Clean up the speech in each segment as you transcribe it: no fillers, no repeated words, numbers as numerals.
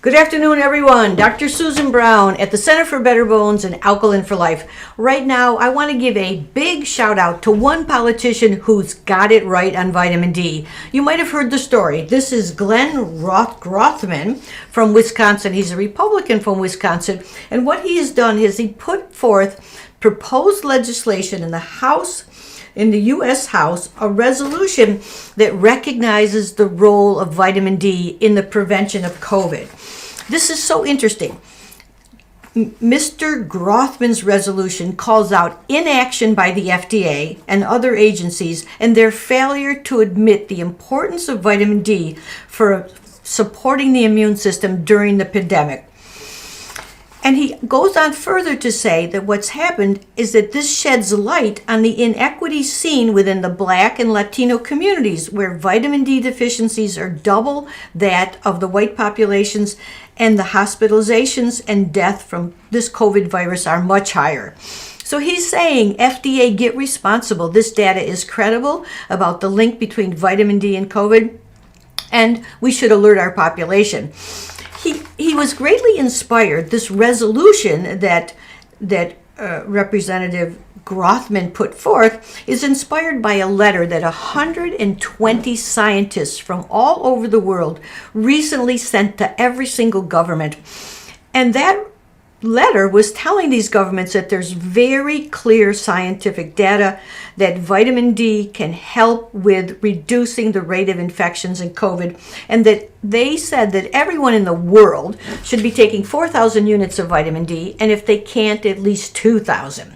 Good afternoon, everyone. Dr. Susan Brown at the Center for Better Bones and Alkaline for Life. Right now, I want to give a big shout out to one politician who's got it right on vitamin D. You might have heard the story. This is Glenn Grothman from Wisconsin. He's a Republican from Wisconsin. And what he has done is he put forth proposed legislation in the U.S. House, a resolution that recognizes the role of vitamin D in the prevention of COVID. This is so interesting. Mr. Grothman's resolution calls out inaction by the FDA and other agencies and their failure to admit the importance of vitamin D for supporting the immune system during the pandemic. And he goes on further to say that what's happened is that this sheds light on the inequities seen within the Black and Latino communities, where vitamin D deficiencies are double that of the white populations, and the hospitalizations and death from this COVID virus are much higher. So he's saying, FDA, get responsible. This data is credible about the link between vitamin D and COVID, and we should alert our population. He was greatly inspired. This resolution that Representative Grothman put forth is inspired by a letter that 120 scientists from all over the world recently sent to every single government. And that letter was telling these governments that there's very clear scientific data that vitamin D can help with reducing the rate of infections in COVID, and that they said that everyone in the world should be taking 4,000 units of vitamin D, and if they can't, at least 2,000.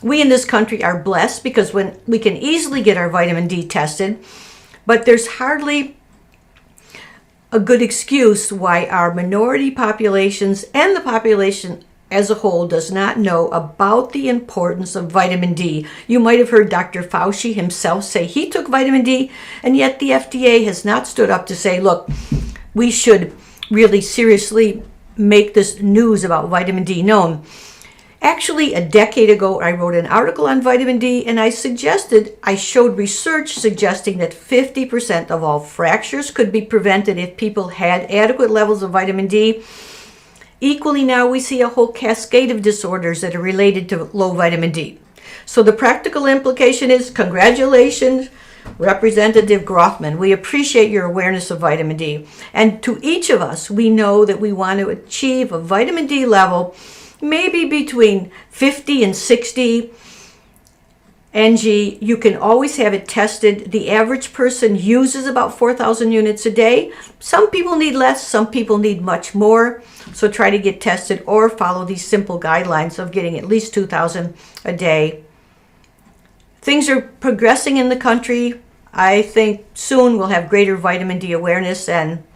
We in this country are blessed because when we can easily get our vitamin D tested, but there's hardly a good excuse why our minority populations and the population as a whole does not know about the importance of vitamin D. You might have heard Dr. Fauci himself say he took vitamin D, and yet the FDA has not stood up to say, look, we should really seriously make this news about vitamin D known. Actually, a decade ago, I wrote an article on vitamin D, and I showed research suggesting that 50% of all fractures could be prevented if people had adequate levels of vitamin D. Equally now, we see a whole cascade of disorders that are related to low vitamin D. So the practical implication is, congratulations, Representative Grothman. We appreciate your awareness of vitamin D. And to each of us, we know that we want to achieve a vitamin D level maybe between 50 and 60 ng. You can always have it tested. The average person uses about 4,000 units a day. Some people need less, some people need much more. So try to get tested or follow these simple guidelines of getting at least 2,000 a day. Things are progressing in the country. I think soon we'll have greater vitamin D awareness, and